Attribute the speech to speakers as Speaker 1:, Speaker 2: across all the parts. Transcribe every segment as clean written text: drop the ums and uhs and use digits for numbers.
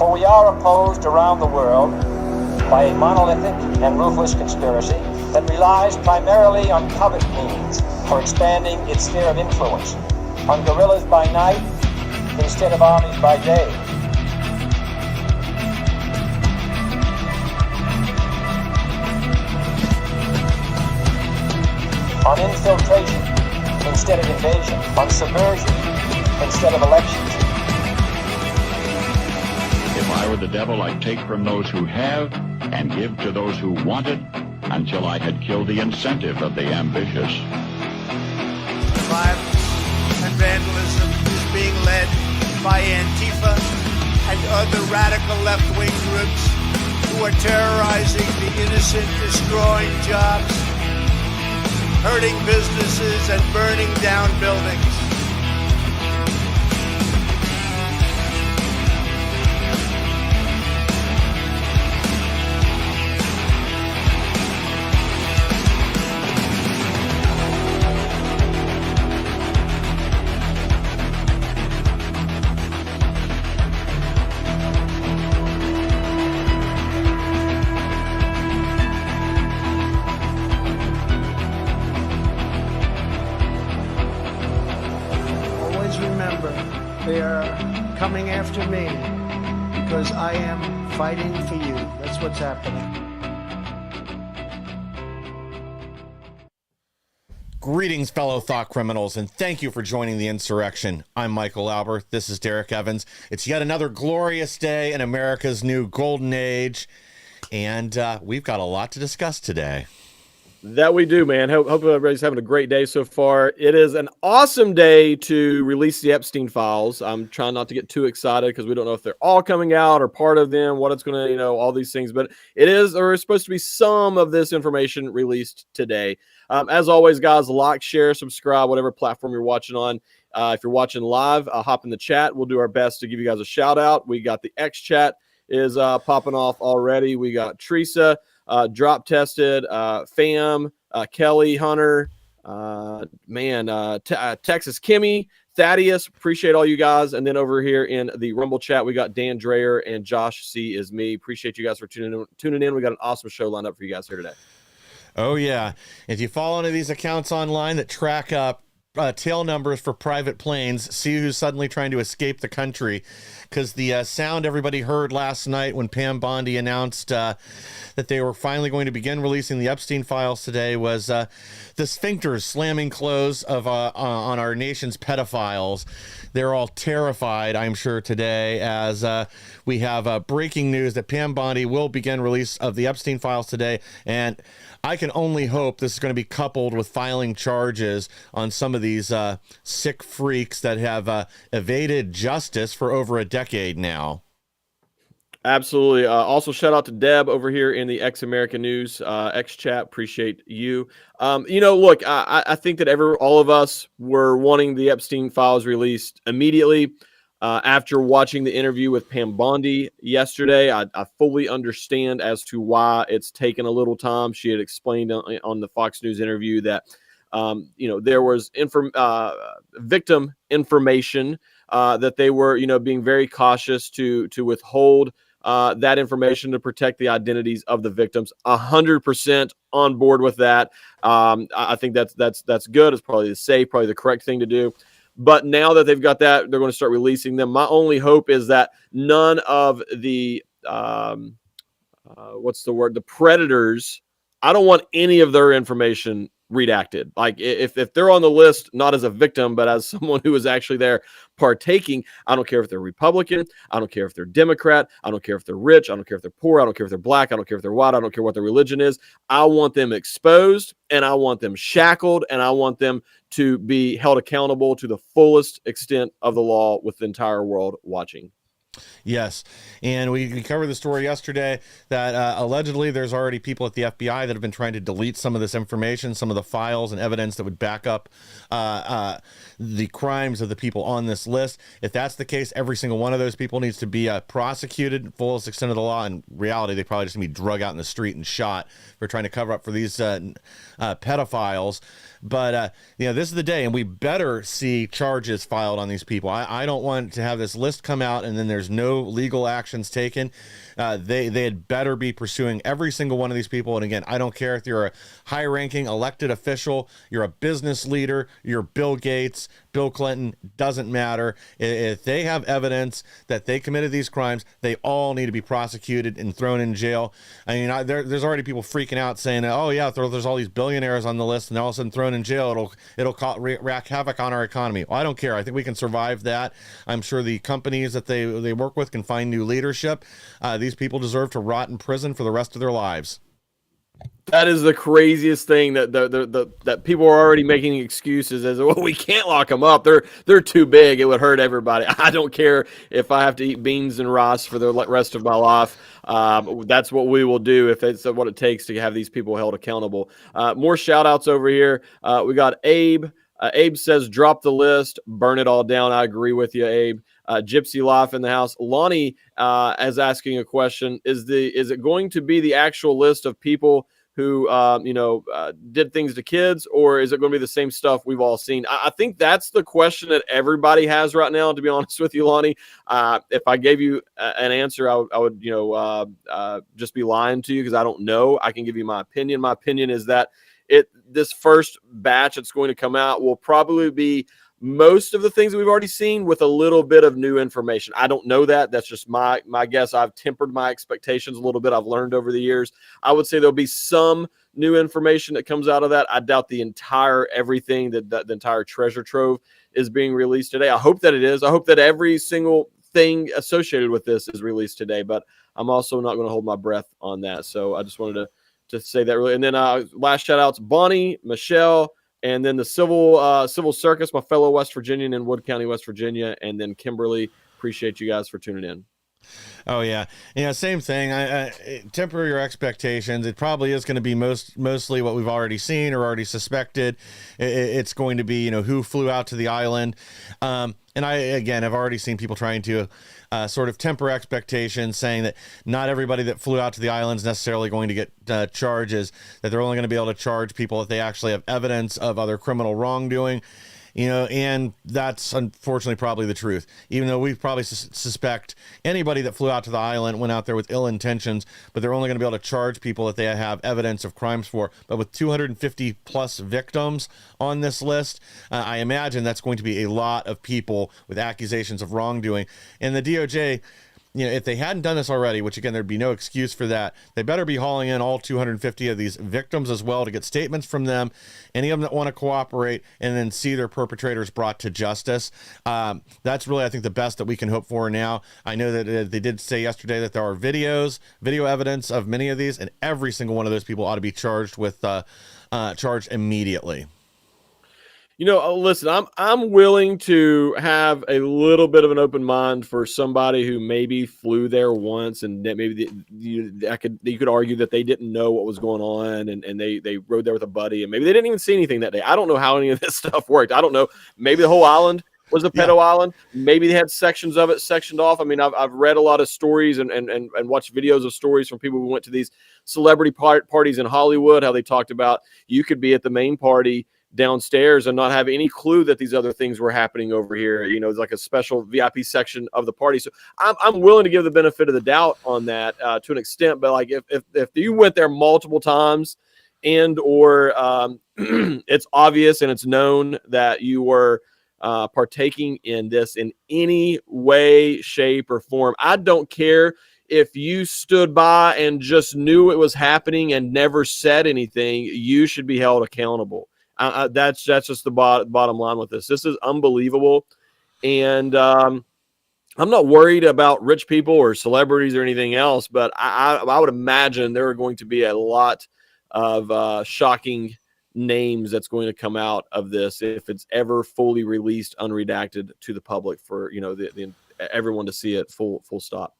Speaker 1: For we are opposed around the world by a monolithic and ruthless conspiracy that relies primarily on covert means for expanding its sphere of influence, on guerrillas by night instead of armies by day. On infiltration instead of invasion, on subversion instead of elections.
Speaker 2: If I were the devil, I'd take from those who have and give to those who want it until I had killed the incentive of the ambitious.
Speaker 3: Violence and vandalism is being led by Antifa and other radical left-wing groups who are terrorizing the innocent, destroying jobs, hurting businesses, and burning down buildings.
Speaker 4: They are coming after me because I am fighting for you. That's what's happening.
Speaker 5: Greetings, fellow thought criminals, and thank you for joining the Insurrection. I'm Michael Lauber. This is Derrick Evans. It's yet another glorious day in America's new golden age, and we've got a lot to discuss today.
Speaker 6: That we do, man. Hope everybody's having a great day so far. It is an awesome day to release the Epstein files. I'm trying not to get too excited because we don't know if they're all coming out or part of them, what it's going to, all these things. But it is, or it's supposed to be some of this information released today. As always, guys, like, share, subscribe, whatever platform you're watching on. If you're watching live, hop in the chat. We'll do our best to give you guys a shout out. We got the X chat is popping off already. We got Teresa. Drop tested, Fam, Kelly, Hunter, Texas Kimmy, Thaddeus. Appreciate all you guys. And then over here in the Rumble chat, we got Dan Dreyer and Josh C is me. Appreciate you guys for tuning in. We got an awesome show lined up for you guys here today.
Speaker 5: Oh, yeah. If you follow any of these accounts online that track up tail numbers for private planes, see who's suddenly trying to escape the country, because the sound everybody heard last night when Pam Bondi announced that they were finally going to begin releasing the Epstein files today was the sphincters slamming closed on our nation's pedophiles. They're all terrified, I'm sure, today, as we have breaking news that Pam Bondi will begin release of the Epstein files today, and I can only hope this is going to be coupled with filing charges on some of these sick freaks that have evaded justice for over a decade now.
Speaker 6: Absolutely. Also, shout out to Deb over here in the American News X chat. Appreciate you. Look, I think that all of us were wanting the Epstein files released immediately. After watching the interview with Pam Bondi yesterday, I fully understand as to why it's taken a little time. She had explained on the Fox News interview that, there was victim information that they were, being very cautious to withhold that information to protect the identities of the victims. 100% on board with that. I think that's good. It's probably probably the correct thing to do. But now that they've got that, they're going to start releasing them. My only hope is that none of the, the predators, I don't want any of their information redacted. Like if they're on the list, not as a victim, but as someone who was actually there partaking, I don't care if they're Republican. I don't care if they're Democrat. I don't care if they're rich. I don't care if they're poor. I don't care if they're black. I don't care if they're white. I don't care what their religion is. I want them exposed, and I want them shackled, and I want them to be held accountable to the fullest extent of the law with the entire world watching.
Speaker 5: Yes, and we covered the story yesterday that allegedly there's already people at the FBI that have been trying to delete some of this information, some of the files and evidence that would back up the crimes of the people on this list. If that's the case, every single one of those people needs to be prosecuted fullest extent of the law. In reality, they probably just need to be drug out in the street and shot for trying to cover up for these pedophiles. But, this is the day, and we better see charges filed on these people. I don't want to have this list come out, and then there's there's no legal actions taken, they had better be pursuing every single one of these people. And again, I don't care if you're a high-ranking elected official, you're a business leader, you're Bill Gates, Bill Clinton, doesn't matter. If they have evidence that they committed these crimes, they all need to be prosecuted and thrown in jail. I mean, there's already people freaking out saying, oh yeah, there's all these billionaires on the list and all of a sudden thrown in jail, it'll wreak havoc on our economy. Well, I don't care. I think we can survive that. I'm sure the companies that they work with can find new leadership. These people deserve to rot in prison for the rest of their lives.
Speaker 6: That is the craziest thing, that people are already making excuses as, well, we can't lock them up. They're too big. It would hurt everybody. I don't care if I have to eat beans and rice for the rest of my life. That's what we will do if it's what it takes to have these people held accountable. More shout outs over here. We got Abe. Abe says, drop the list, burn it all down. I agree with you, Abe. Gypsy Life in the house. Lonnie is asking a question. Is it going to be the actual list of people who, did things to kids, or is it going to be the same stuff we've all seen? I think that's the question that everybody has right now, to be honest with you, Lonnie. If I gave you an answer, I would just be lying to you, because I don't know. I can give you my opinion. My opinion is that this first batch that's going to come out will probably be most of the things that we've already seen with a little bit of new information. I don't know that. That's just my guess. I've tempered my expectations a little bit. I've learned over the years. I would say there'll be some new information that comes out of that. I doubt the entire everything, that the entire treasure trove is being released today. I hope that it is. I hope that every single thing associated with this is released today, but I'm also not going to hold my breath on that. So I just wanted to say that really. And then last shout outs, Bonnie, Michelle, and then the Civil Circus, my fellow West Virginian in Wood County, West Virginia, and then Kimberly. Appreciate you guys for tuning in.
Speaker 5: Oh yeah, same thing. I temper your expectations. It probably is going to be mostly what we've already seen or already suspected. It's going to be who flew out to the island, and I've already seen people trying to sort of temper expectations, saying that not everybody that flew out to the island is necessarily going to get charges. That they're only going to be able to charge people if they actually have evidence of other criminal wrongdoing. And that's unfortunately probably the truth, even though we probably suspect anybody that flew out to the island went out there with ill intentions, but they're only going to be able to charge people that they have evidence of crimes for. But with 250 plus victims on this list, I imagine that's going to be a lot of people with accusations of wrongdoing. And the DOJ, if they hadn't done this already, which again, there'd be no excuse for that, they better be hauling in all 250 of these victims as well to get statements from them, any of them that want to cooperate, and then see their perpetrators brought to justice. That's really, I think, the best that we can hope for now. I know that they did say yesterday that there are video evidence of many of these, and every single one of those people ought to be charged immediately.
Speaker 6: Listen, I'm willing to have a little bit of an open mind for somebody who maybe flew there once, and that maybe you could argue that they didn't know what was going on, and they rode there with a buddy, and maybe they didn't even see anything that day. I don't know how any of this stuff worked. I don't know. Maybe the whole island was a pedo island. Maybe they had sections of it sectioned off. I mean, I've read a lot of stories and watched videos of stories from people who went to these celebrity parties in Hollywood, how they talked about you could be at the main party downstairs and not have any clue that these other things were happening over here. It's like a special VIP section of the party. So I'm willing to give the benefit of the doubt on that to an extent. But like if you went there multiple times or it's obvious and it's known that you were partaking in this in any way, shape, or form, I don't care if you stood by and just knew it was happening and never said anything. You should be held accountable. That's just the bottom line with this. This is unbelievable. And I'm not worried about rich people or celebrities or anything else, but I would imagine there are going to be a lot of shocking names that's going to come out of this if it's ever fully released, unredacted to the public for, everyone to see it full stop.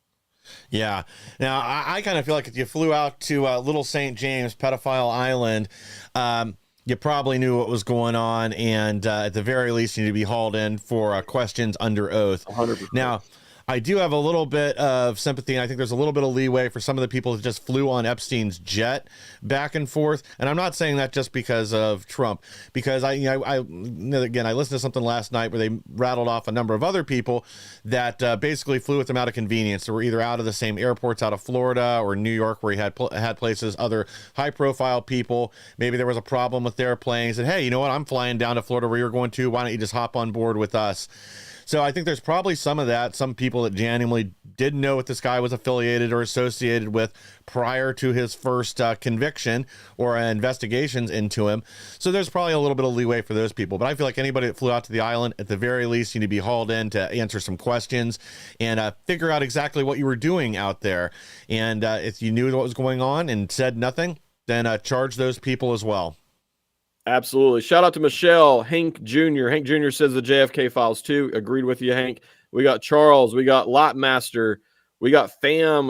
Speaker 5: Yeah. Now, I kind of feel like if you flew out to Little St. James, Pedophile Island, you probably knew what was going on, and at the very least, you need to be hauled in for questions under oath.
Speaker 6: 100%.
Speaker 5: Now, I do have a little bit of sympathy, and I think there's a little bit of leeway for some of the people that just flew on Epstein's jet back and forth. And I'm not saying that just because of Trump, because I listened to something last night where they rattled off a number of other people that basically flew with them out of convenience. They were either out of the same airports out of Florida or New York, where he had places, other high-profile people. Maybe there was a problem with their plane. He said, hey, you know what? I'm flying down to Florida where you're going to. Why don't you just hop on board with us? So I think there's probably some of that, some people that genuinely didn't know what this guy was affiliated or associated with prior to his first conviction or investigations into him. So there's probably a little bit of leeway for those people. But I feel like anybody that flew out to the island, at the very least, you need to be hauled in to answer some questions and figure out exactly what you were doing out there. And if you knew what was going on and said nothing, then charge those people as well.
Speaker 6: Absolutely. Shout out to Michelle, Hank Jr. Hank Jr. says the JFK files too. Agreed with you, Hank. We got Charles. We got Lotmaster. We got Fam.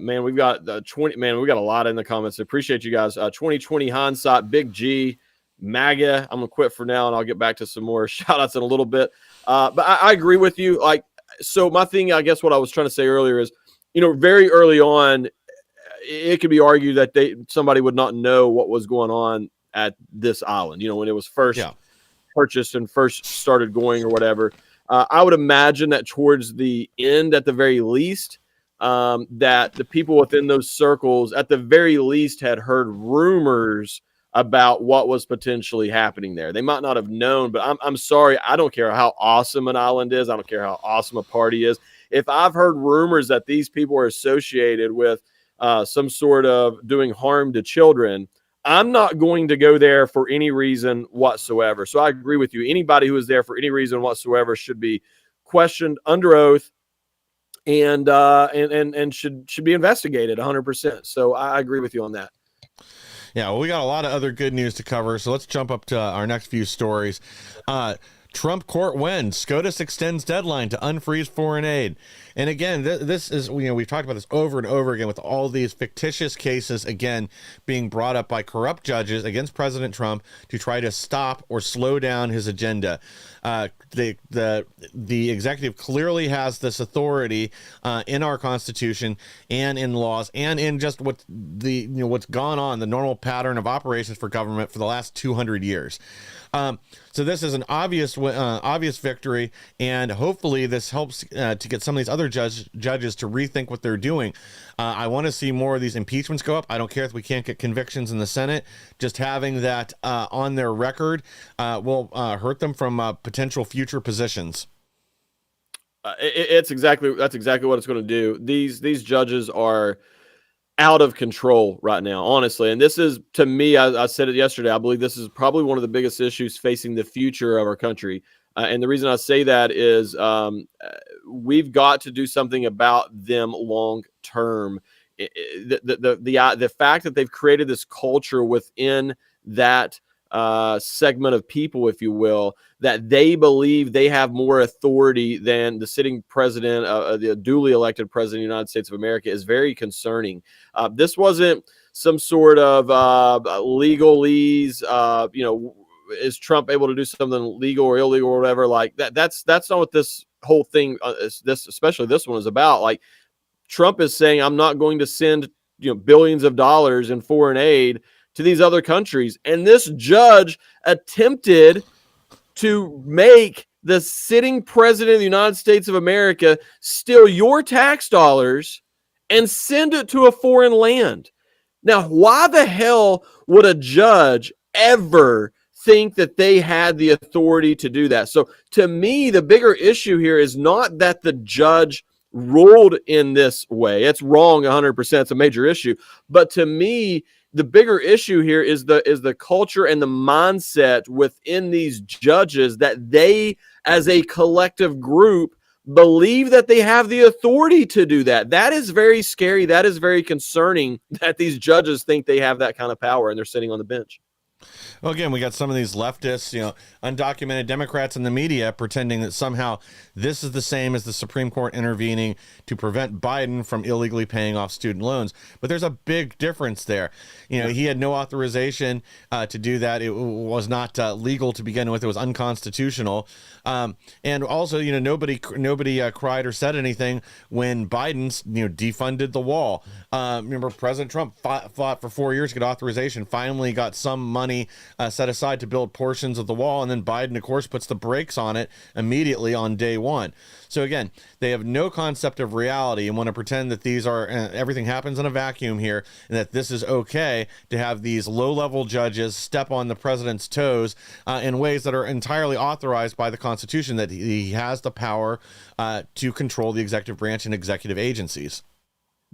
Speaker 6: Man, we've got 20. Man, we got a lot in the comments. I appreciate you guys. 2020 hindsight, Big G, MAGA. I'm gonna quit for now, and I'll get back to some more shout outs in a little bit. But I agree with you. Like, so my thing, I guess, what I was trying to say earlier is, very early on, it could be argued that somebody would not know what was going on at this island, when it was first purchased and first started going or whatever. I would imagine that towards the end, at the very least, that the people within those circles, at the very least, had heard rumors about what was potentially happening there. They might not have known, but I'm sorry. I don't care how awesome an island is. I don't care how awesome a party is. If I've heard rumors that these people are associated with some sort of doing harm to children, I'm not going to go there for any reason whatsoever. So I agree with you. Anybody who is there for any reason whatsoever should be questioned under oath and should be investigated 100%. So I agree with you on that.
Speaker 5: Yeah, well, we got a lot of other good news to cover, so let's jump up to our next few stories. Trump court wins. SCOTUS extends deadline to unfreeze foreign aid. And again, this is, we've talked about this over and over again with all these fictitious cases, again, being brought up by corrupt judges against President Trump to try to stop or slow down his agenda. The executive clearly has this authority in our Constitution and in laws and in just what's gone on, the normal pattern of operations for government for the last 200 years. So this is an obvious victory, and hopefully this helps to get some of these other judges to rethink what they're doing. I want to see more of these impeachments go up. I don't care if we can't get convictions in the Senate. Just having that on their record will hurt them from potential future positions.
Speaker 6: That's exactly what it's going to do. These judges are out of control right now, honestly. And this is, to me, I said it yesterday, I believe this is probably one of the biggest issues facing the future of our country. And the reason I say that is we've got to do something about them long term. The fact that they've created this culture within that segment of people, if you will, that they believe they have more authority than the sitting president, the duly elected president of the United States of America, is very concerning. This wasn't some sort of legalese, is Trump able to do something legal or illegal or whatever? Like that's not what this whole thing, especially this one, is about. Like, Trump is saying, I'm not going to send billions of dollars in foreign aid to these other countries. And this judge attempted to make the sitting president of the United States of America steal your tax dollars and send it to a foreign land. Now, why the hell would a judge ever think that they had the authority to do that? So to me, the bigger issue here is not that the judge ruled in this way. It's wrong 100%. It's a major issue. But to me, the bigger issue here is the culture and the mindset within these judges, that they, as a collective group, believe that they have the authority to do that. That is very scary. That is very concerning, that these judges think they have that kind of power and they're sitting on the bench.
Speaker 5: Well, again, we got some of these leftists, undocumented Democrats in the media pretending that somehow this is the same as the Supreme Court intervening to prevent Biden from illegally paying off student loans. But there's a big difference there. He had no authorization to do that. It was not legal to begin with. It was unconstitutional. And also, nobody cried or said anything when Biden's, defunded the wall. Remember, President Trump fought for 4 years to get authorization, finally got some money set aside to build portions of the wall, and then Biden, of course, puts the brakes on it immediately on day one. So again, they have no concept of reality and want to pretend that these are everything happens in a vacuum here, and that this is okay to have these low-level judges step on the president's toes in ways that are entirely authorized by the Constitution, that he has the power to control the executive branch and executive agencies.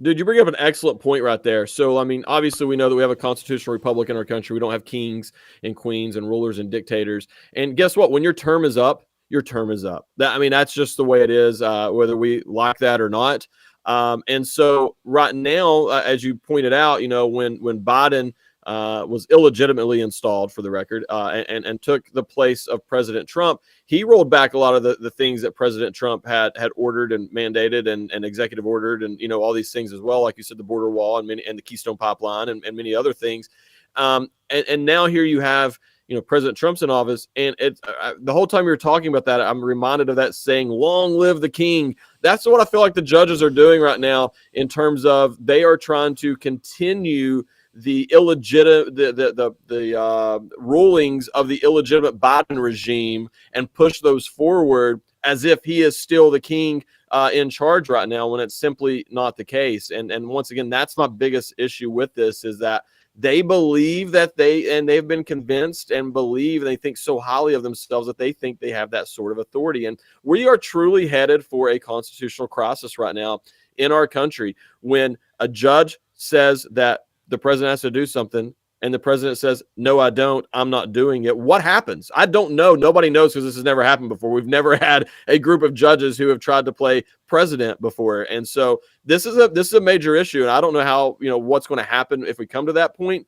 Speaker 6: Dude, you bring up an excellent point right there. So, I mean, obviously we know that we have a constitutional republic in our country. We don't have kings and queens and rulers and dictators. And guess what? When your term is up, your term is up. That's just the way it is, whether we like that or not. And so right now, as you pointed out, when Biden was illegitimately installed, for the record, and took the place of President Trump, he rolled back a lot of the things that President Trump had ordered and mandated and executive ordered, and all these things as well, like you said, the border wall and the Keystone Pipeline and many other things. And now here you have President Trump's in office, and it's the whole time you're talking about that, I'm reminded of that saying, "Long live the king." That's what I feel like the judges are doing right now, in terms of they are trying to continue the illegitimate, the rulings of the illegitimate Biden regime and push those forward as if he is still the king in charge right now, when it's simply not the case. And once again, that's my biggest issue with this, is that they believe that they've been convinced and believe, and they think so highly of themselves that they think they have that sort of authority. And we are truly headed for a constitutional crisis right now in our country, when a judge says that the president has to do something, and the president says, "No, I don't. I'm not doing it." What happens? I don't know. Nobody knows, because this has never happened before. We've never had a group of judges who have tried to play president before. And so this is a major issue. And I don't know how, what's going to happen if we come to that point.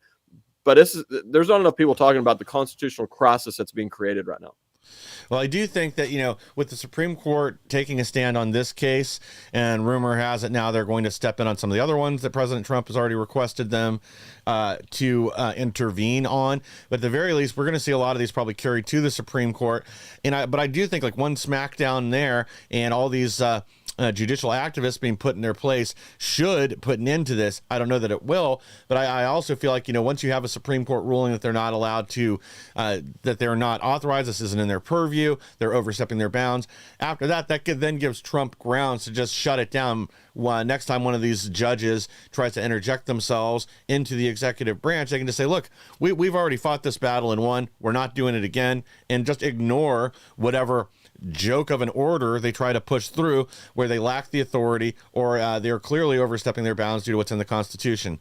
Speaker 6: But there's not enough people talking about the constitutional crisis that's being created right now.
Speaker 5: Well, I do think that, with the Supreme Court taking a stand on this case, and rumor has it now they're going to step in on some of the other ones that President Trump has already requested them to intervene on. But at the very least, we're going to see a lot of these probably carried to the Supreme Court. But I do think one smackdown there, and all these judicial activists being put in their place should put an end to this. I don't know that it will, but I also feel like, once you have a Supreme Court ruling that they're not allowed to, that they're not authorized, this isn't in their purview, they're overstepping their bounds. After that then gives Trump grounds to just shut it down next time one of these judges tries to interject themselves into the executive branch. They can just say, look, we've already fought this battle and won. We're not doing it again, and just ignore whatever joke of an order they try to push through where they lack the authority, or they're clearly overstepping their bounds due to what's in the Constitution.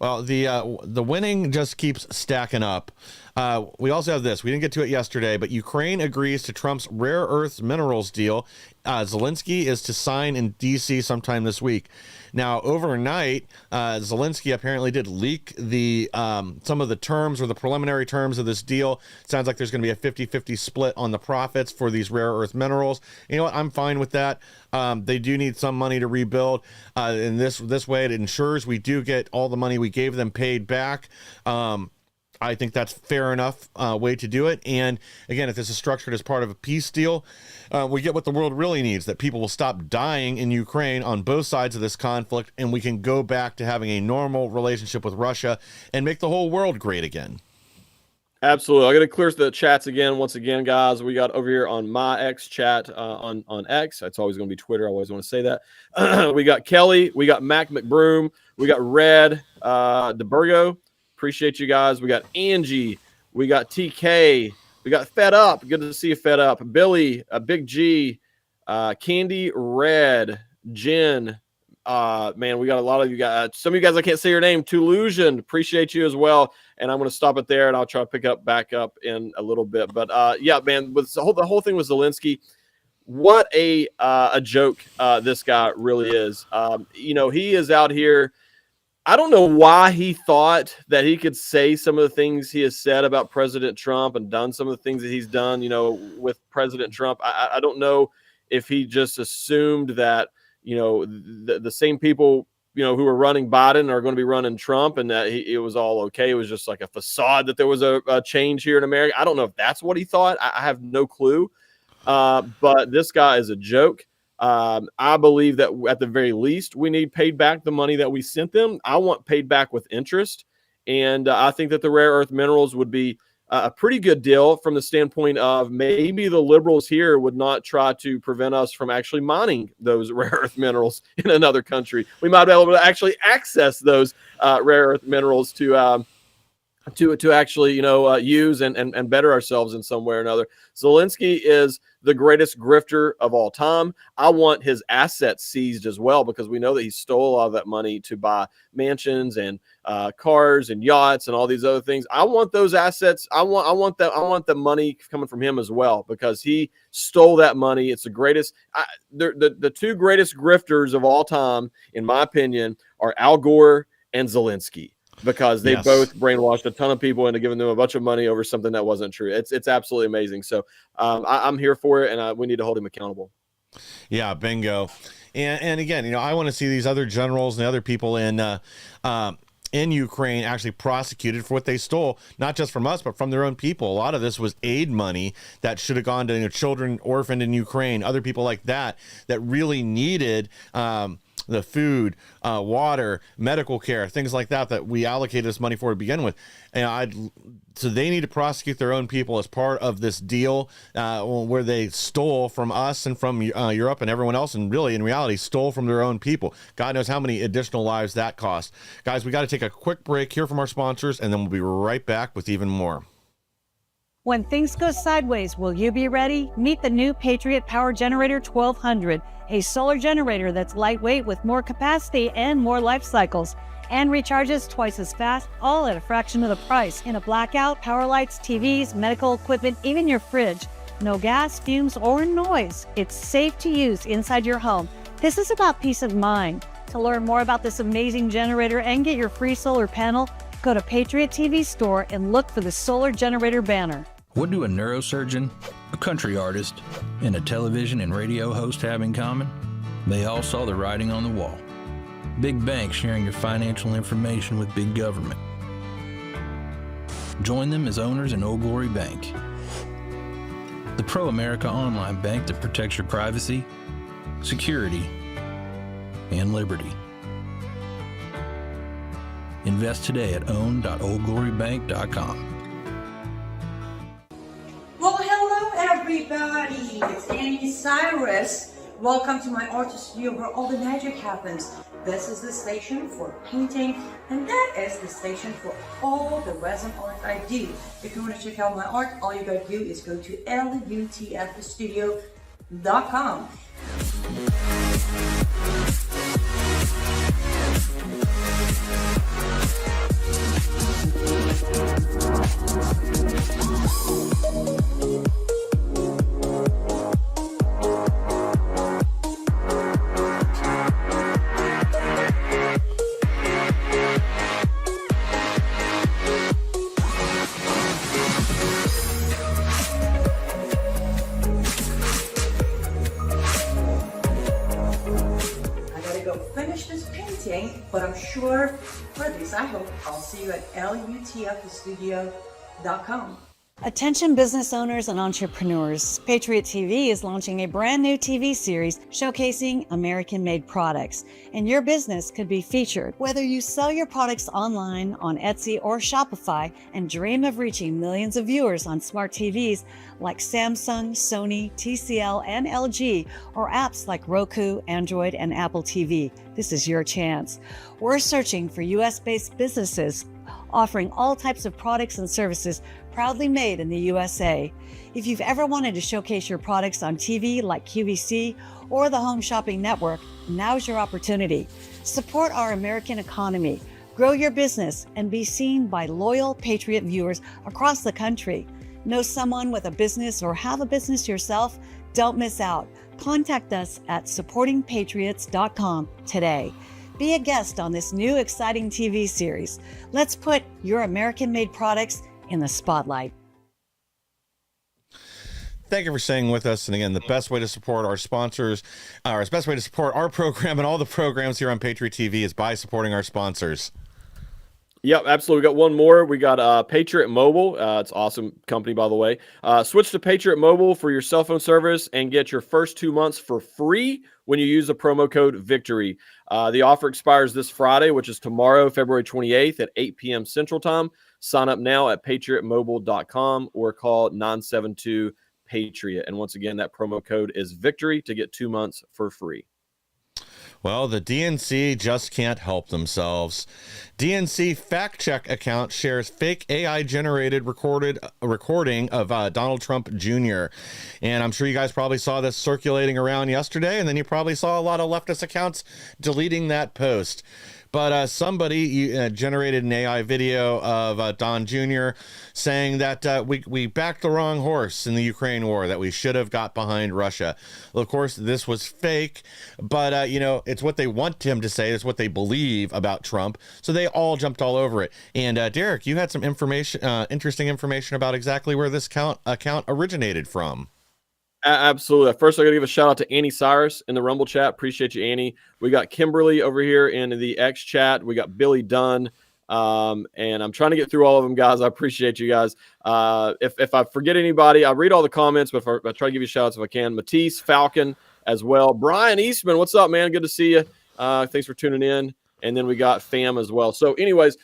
Speaker 5: Well, the winning just keeps stacking up. We also have this. We didn't get to it yesterday, but Ukraine agrees to Trump's rare earth minerals deal. Zelensky is to sign in D.C. sometime this week. Now, overnight, Zelensky apparently did leak some of the terms, or the preliminary terms of this deal. It sounds like there's going to be a 50-50 split on the profits for these rare earth minerals. You know what? I'm fine with that. They do need some money to rebuild. In this way, it ensures we do get all the money we gave them paid back. I think that's fair enough way to do it. And again, if this is structured as part of a peace deal, we get what the world really needs, that people will stop dying in Ukraine on both sides of this conflict, and we can go back to having a normal relationship with Russia and make the whole world great again.
Speaker 6: Absolutely. I'm going to clear the chats again. Once again, guys, we got over here on my X chat on X. It's always going to be Twitter. I always want to say that. We got Kelly. We got Mac McBroom. We got Red DeBurgo. Appreciate you guys. We got Angie. We got TK. We got Fed Up. Good to see you, Fed Up. Billy, Big G, Candy Red, Jen. Man, we got a lot of you guys. Some of you guys, I can't say your name. Tulusion. Appreciate you as well. And I'm going to stop it there, and I'll try to pick up back up in a little bit. But yeah, man, with the whole thing with Zelensky, what a joke this guy really is. He is out here I don't know why he thought that he could say some of the things he has said about President Trump and done some of the things that he's done, with President Trump. I don't know if he just assumed that, the same people, who are running Biden are going to be running Trump, and that it was all okay. It was just like a facade that there was a change here in America. I don't know if that's what he thought. I have no clue. But this guy is a joke. I believe that at the very least, we need paid back the money that we sent them. I want paid back with interest. And I think that the rare earth minerals would be a pretty good deal from the standpoint of maybe the liberals here would not try to prevent us from actually mining those rare earth minerals in another country. We might be able to actually access those rare earth minerals to actually, use and better ourselves in some way or another. Zelensky is the greatest grifter of all time. I want his assets seized as well, because we know that he stole a lot of that money to buy mansions and cars and yachts and all these other things. I want those assets. I want the money coming from him as well, because he stole that money. It's the greatest. The two greatest grifters of all time, in my opinion, are Al Gore and Zelensky, because they both brainwashed a ton of people into giving them a bunch of money over something that wasn't true. It's absolutely amazing. So I'm here for it, and we need to hold him accountable.
Speaker 5: Yeah, bingo. And again, I want to see these other generals and other people in Ukraine actually prosecuted for what they stole, not just from us, but from their own people. A lot of this was aid money that should have gone to children orphaned in Ukraine, other people like that really needed the food, water, medical care, things like that we allocated this money for to begin with. And so they need to prosecute their own people as part of this deal where they stole from us and from Europe and everyone else, and really in reality stole from their own people. God knows how many additional lives that cost. Guys, we got to take a quick break here from our sponsors, and then we'll be right back with even more.
Speaker 7: When things go sideways, will you be ready? Meet the new Patriot Power Generator 1200, a solar generator that's lightweight with more capacity and more life cycles, and recharges twice as fast, all at a fraction of the price. In a blackout, power lights, TVs, medical equipment, even your fridge. No gas, fumes, or noise. It's safe to use inside your home. This is about peace of mind. To learn more about this amazing generator and get your free solar panel, go to Patriot TV Store and look for the solar generator banner.
Speaker 8: What do a neurosurgeon, a country artist, and a television and radio host have in common? They all saw the writing on the wall. Big banks sharing your financial information with big government. Join them as owners in Old Glory Bank, the pro-America online bank that protects your privacy, security, and liberty. Invest today at own.oldglorybank.com.
Speaker 9: Well, hello everybody, it's Annie Cyrus. Welcome to my art studio where all the magic happens. This is the station for painting, and that is the station for all the resin art I do. If you want to check out my art, all you gotta do is go to lutfstudio.com. But I'm sure, or at least I hope, I'll see you at lutfstudio.com.
Speaker 7: Attention business owners and entrepreneurs. Patriot TV is launching a brand new TV series showcasing American-made products, and your business could be featured. Whether you sell your products online on Etsy or Shopify and dream of reaching millions of viewers on smart TVs like Samsung, Sony, TCL, and LG, or apps like Roku, Android, and Apple TV, this is your chance. We're searching for US-based businesses offering all types of products and services proudly made in the USA. If you've ever wanted to showcase your products on TV like QVC or the Home Shopping Network, now's your opportunity. Support our American economy, grow your business, and be seen by loyal Patriot viewers across the country. Know someone with a business or have a business yourself? Don't miss out. Contact us at supportingpatriots.com today. Be a guest on this new exciting TV series. Let's put your American-made products in the spotlight.
Speaker 5: Thank you for staying with us. And again, the best way to support our sponsors, or the best way to support our program and all the programs here on Patriot TV is by supporting our sponsors.
Speaker 6: Yep, absolutely. We got one more. We got Patriot Mobile. It's an awesome company, by the way. Switch to Patriot Mobile for your cell phone service and get your first 2 months for free when you use the promo code VICTORY. The offer expires this Friday, which is tomorrow, February 28th at 8 p.m. Central Time. Sign up now at patriotmobile.com or call 972-PATRIOT. And once again, that promo code is VICTORY to get 2 months for free.
Speaker 5: Well, the DNC just can't help themselves. DNC fact check account shares fake AI-generated recording of Donald Trump Jr. And I'm sure you guys probably saw this circulating around yesterday, and then you probably saw a lot of leftist accounts deleting that post. But somebody generated an AI video of Don Jr. saying that we backed the wrong horse in the Ukraine war, that we should have got behind Russia. Well, of course, this was fake, but, it's what they want him to say. It's what they believe about Trump. So they all jumped all over it. And Derrick, you had some information, interesting information about exactly where this account originated from.
Speaker 6: Absolutely. First, I got to give a shout out to Annie Cyrus in the Rumble chat. Appreciate you, Annie. We got Kimberly over here in the X chat. We got Billy Dunn. And I'm trying to get through all of them, guys. I appreciate you guys. If I forget anybody, I'll read all the comments, but I try to give you shout outs if I can. Matisse Falcon as well. Brian Eastman, what's up, man? Good to see you. Thanks for tuning in. And then we got Fam as well. So anyways,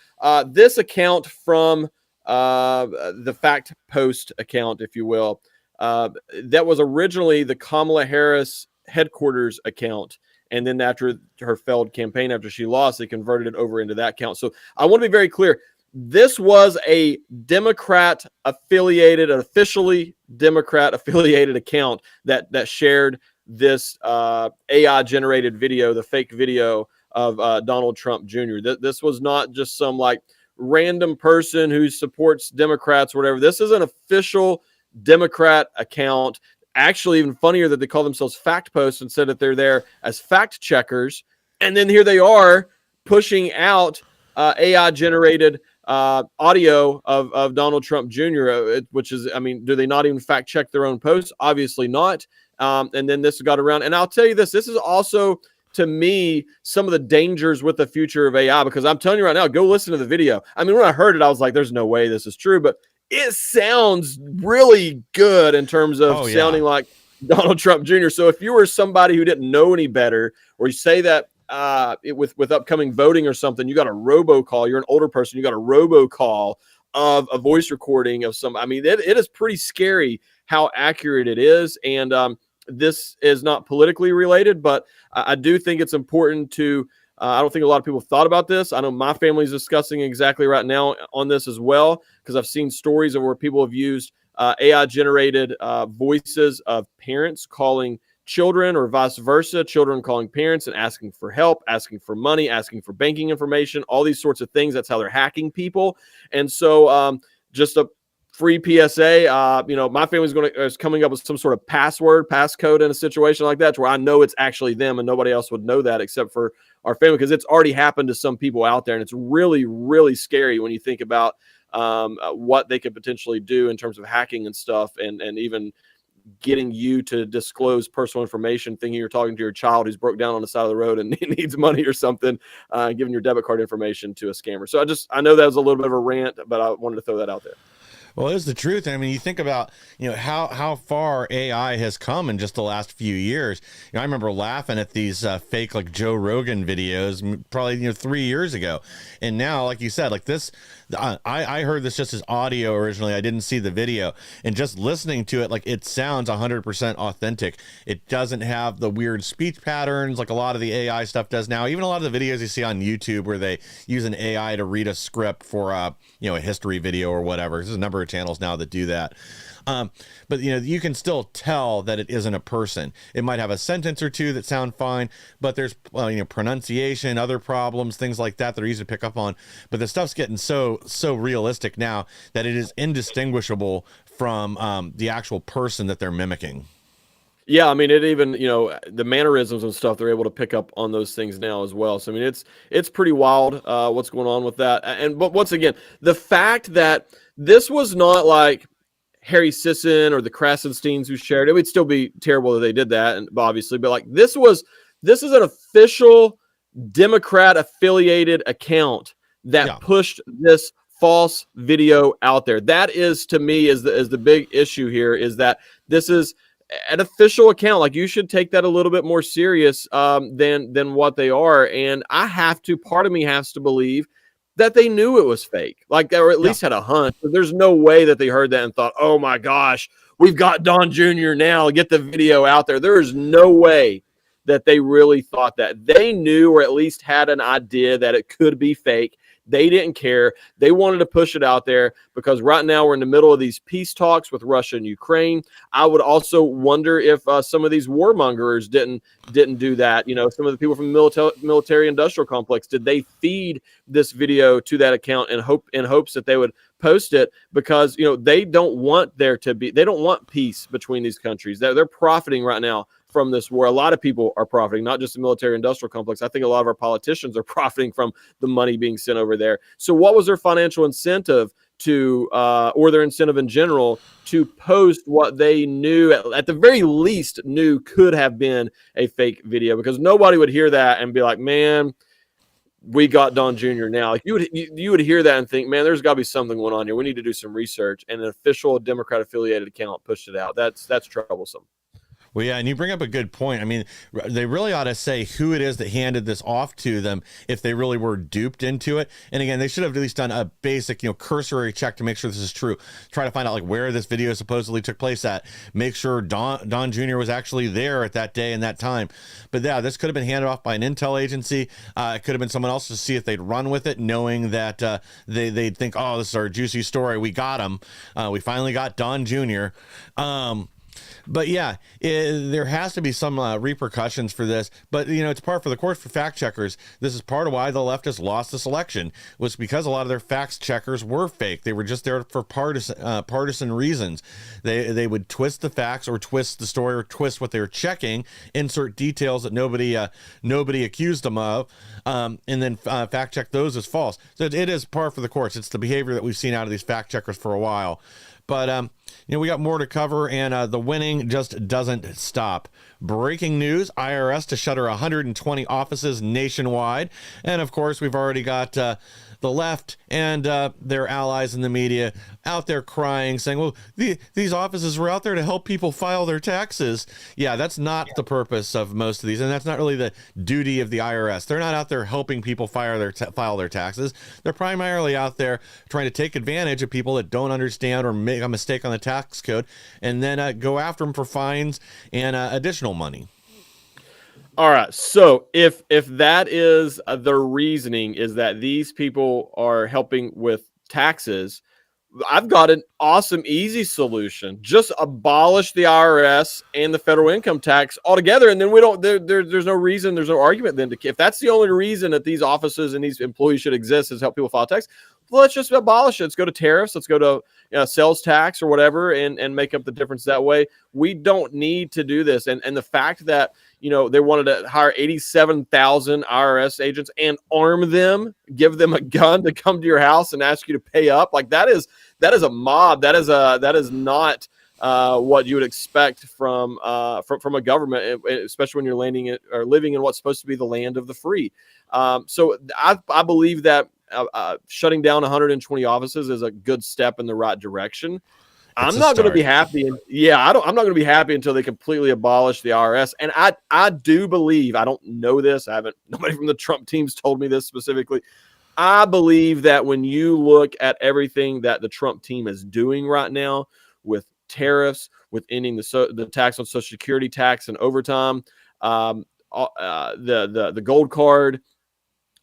Speaker 6: this account from the Fact Post account, if you will, that was originally the Kamala Harris headquarters account. And then after her failed campaign, after she lost, they converted it over into that account. So I want to be very clear. This was a Democrat affiliated, an officially Democrat affiliated account that shared this AI generated video, the fake video of Donald Trump Jr. This was not just some like random person who supports Democrats or whatever. This is an official Democrat account. Actually, even funnier that they call themselves Fact Post instead that they're there as fact checkers. And then here they are pushing out AI generated audio of Donald Trump Jr., which is, I mean, do they not even fact check their own posts? Obviously not. And then this got around. And I'll tell you this is also, to me, some of the dangers with the future of AI, because I'm telling you right now, go listen to the video. I mean, when I heard it, I was like, there's no way this is true. But it sounds really good in terms of sounding like Donald Trump Jr. So if you were somebody who didn't know any better, or you say that with upcoming voting or something, you got a robocall, you're an older person, you got a robocall of a voice recording of some, I mean, it is pretty scary how accurate it is. And this is not politically related, but I do think it's important to, I don't think a lot of people thought about this. I know my family's discussing exactly right now on this as well, because I've seen stories of where people have used AI-generated voices of parents calling children or vice versa, children calling parents and asking for help, asking for money, asking for banking information, all these sorts of things. That's how they're hacking people. And so just a free PSA, my family's is coming up with some sort of passcode in a situation like that, to where I know it's actually them and nobody else would know that except for our family, because it's already happened to some people out there. And it's really, really scary when you think about what they could potentially do in terms of hacking and stuff, and even getting you to disclose personal information, thinking you're talking to your child who's broke down on the side of the road and needs money or something, giving your debit card information to a scammer. So I know that was a little bit of a rant, but I wanted to throw that out there.
Speaker 5: Well, it's the truth. I mean, you think about, how far AI has come in just the last few years. I remember laughing at these fake like Joe Rogan videos probably 3 years ago. And now, like you said, like this, I heard this just as audio originally. I didn't see the video, and just listening to it, like it sounds 100% authentic. It doesn't have the weird speech patterns like a lot of the AI stuff does now. Even a lot of the videos you see on YouTube where they use an AI to read a script for a history video or whatever. There's a number of channels now that do that. But you can still tell that it isn't a person. It might have a sentence or two that sound fine, but there's pronunciation, other problems, things like that are easy to pick up on. But the stuff's getting so realistic now that it is indistinguishable from the actual person that they're mimicking.
Speaker 6: Yeah, I mean, it even, the mannerisms and stuff, they're able to pick up on those things now as well. So I mean, it's pretty wild what's going on with that. But once again, the fact that this was not like Harry Sisson or the Krasensteins who shared it, would still be terrible that they did that, and obviously, but like this is an official Democrat affiliated account that pushed this false video out there. That is, to me, is the big issue here, is that this is an official account. Like, you should take that a little bit more serious than what they are. And part of me has to believe that they knew it was fake, like, or at least had a hunch. There's no way that they heard that and thought, oh my gosh, we've got Don Jr. now, get the video out there. There is no way that they really thought that. They knew, or at least had an idea, that it could be fake. They didn't care. They wanted to push it out there because right now we're in the middle of these peace talks with Russia and Ukraine. I would also wonder if some of these warmongers didn't do that. Some of the people from the military industrial complex, did they feed this video to that account in hopes that they would post it? Because they don't want peace between these countries. They're profiting right now from this war. A lot of people are profiting, not just the military industrial complex. I think a lot of our politicians are profiting from the money being sent over there. So what was their financial incentive to, or their incentive in general, to post what they knew, at the very least knew could have been a fake video? Because nobody would hear that and be like, man, we got Don Jr. now. Like, you would hear that and think, man, there's got to be something going on here. We need to do some research. And an official Democrat affiliated account pushed it out. That's troublesome.
Speaker 5: Well, yeah, and you bring up a good point. I mean, they really ought to say who it is that handed this off to them if they really were duped into it. And again, they should have at least done a basic, cursory check to make sure this is true. Try to find out like where this video supposedly took place at. Make sure Don Jr. was actually there at that day and that time. But yeah, this could have been handed off by an intel agency. It could have been someone else to see if they'd run with it, knowing that they'd think, oh, this is our juicy story. We got him. We finally got Don Jr. But yeah, there has to be some repercussions for this. But, it's par for the course for fact checkers. This is part of why the leftists lost this election, was because a lot of their fact checkers were fake. They were just there for partisan reasons. They would twist the facts or twist the story or twist what they were checking, insert details that nobody accused them of, and then fact check those as false. So it is par for the course. It's the behavior that we've seen out of these fact checkers for a while. But, we got more to cover, and the winning just doesn't stop. Breaking news, IRS to shutter 120 offices nationwide. And, of course, we've already got the left and their allies in the media out there crying, saying, well, these offices were out there to help people file their taxes. Yeah, that's not the purpose of most of these, and that's not really the duty of the IRS. They're not out there helping people file their taxes. They're primarily out there trying to take advantage of people that don't understand or make a mistake on the tax code, and then go after them for fines and additional money.
Speaker 6: All right. So if that is the reasoning, is that these people are helping with taxes, I've got an awesome, easy solution. Just abolish the IRS and the federal income tax altogether, and then we don't. There's no reason. There's no argument then if that's the only reason that these offices and these employees should exist is help people file tax. Well, let's just abolish it. Let's go to tariffs. Let's go to sales tax or whatever, and make up the difference that way. We don't need to do this. And the fact that they wanted to hire 87,000 IRS agents and arm them, give them a gun to come to your house and ask you to pay up, like that is a mob. That is not what you would expect from a government, especially when you're living in what's supposed to be the land of the free. So I believe that shutting down 120 offices is a good step in the right direction. I'm not going to be happy. I'm not going to be happy until they completely abolish the IRS. And I do believe, I don't know this. Nobody from the Trump team's told me this specifically. I believe that when you look at everything that the Trump team is doing right now with tariffs, with ending the tax on Social Security tax and overtime, the gold card,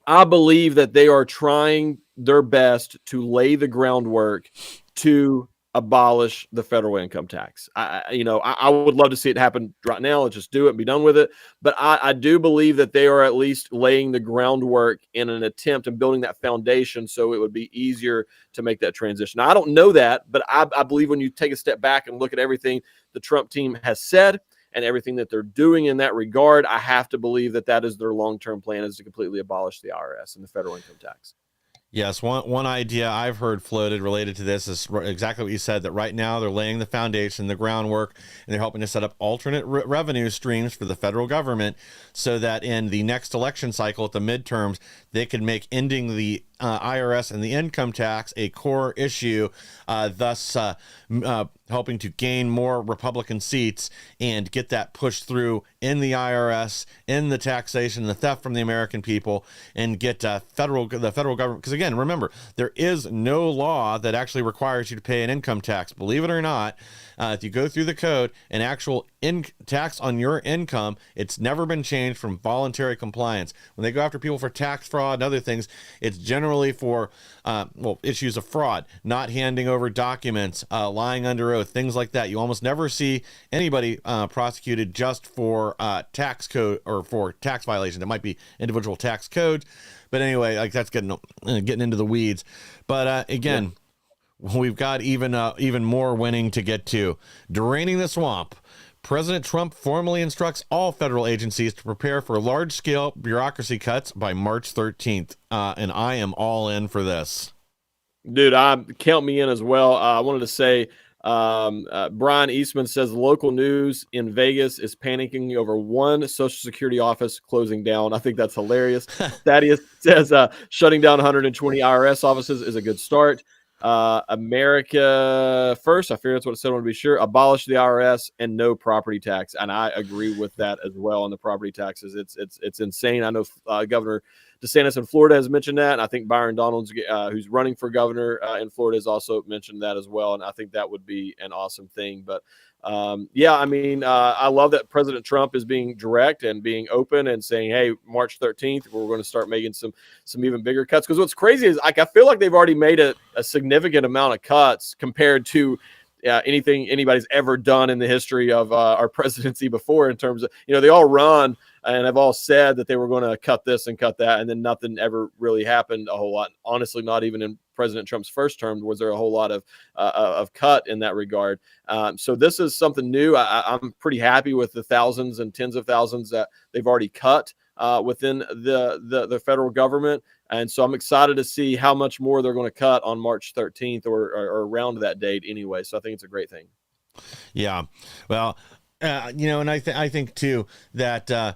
Speaker 6: I believe that they are trying their best to lay the groundwork to abolish the federal income tax. I would love to see it happen right now. Let's just do it and be done with it. But I do believe that they are at least laying the groundwork in an attempt and building that foundation so it would be easier to make that transition. Now, I don't know that, but I believe when you take a step back and look at everything the Trump team has said and everything that they're doing in that regard, I have to believe that that is their long-term plan, is to completely abolish the IRS and the federal income tax.
Speaker 5: Yes, one idea I've heard floated related to this is exactly what you said, that right now they're laying the foundation, the groundwork, and they're helping to set up alternate revenue streams for the federal government so that in the next election cycle at the midterms, they can make ending the IRS and the income tax a core issue, thus helping to gain more Republican seats and get that pushed through in the IRS, in the taxation, the theft from the American people, and get the federal government. Because again, remember, there is no law that actually requires you to pay an income tax. Believe it or not, if you go through the code, an actual tax on your income, it's never been changed from voluntary compliance. When they go after people for tax fraud and other things, it's generally for issues of fraud, not handing over documents, lying under oath, things like that. You almost never see anybody prosecuted just for tax code or for tax violations. It might be individual tax codes, but anyway, like that's getting into the weeds. But again, we've got even more winning to get to. Draining the swamp. President Trump formally instructs all federal agencies to prepare for large-scale bureaucracy cuts by March 13th. And I am all in for this.
Speaker 6: Dude, count me in as well. I wanted to say, Brian Eastman says local news in Vegas is panicking over one Social Security office closing down. I think that's hilarious. Thaddeus says shutting down 120 IRS offices is a good start. America First, I fear that's what it said. I want to be sure. Abolish the IRS and no property tax, and I agree with that as well on the property taxes. It's insane. I know Governor DeSantis in Florida has mentioned that, and I think Byron Donalds, who's running for governor in Florida, has also mentioned that as well, and I think that would be an awesome thing. But I love that President Trump is being direct and being open and saying, hey, March 13th, we're going to start making some even bigger cuts. Because what's crazy is I feel like they've already made a significant amount of cuts compared to anything anybody's ever done in the history of our presidency before, in terms of, they all run and have all said that they were going to cut this and cut that, and then nothing ever really happened a whole lot. Honestly, not even in President Trump's first term was there a whole lot of cut in that regard. So this is something new. I'm pretty happy with the thousands and tens of thousands that they've already cut within the federal government. And so I'm excited to see how much more they're going to cut on March 13th or around that date anyway. So I think it's a great thing.
Speaker 5: Yeah. Well, and I think too that the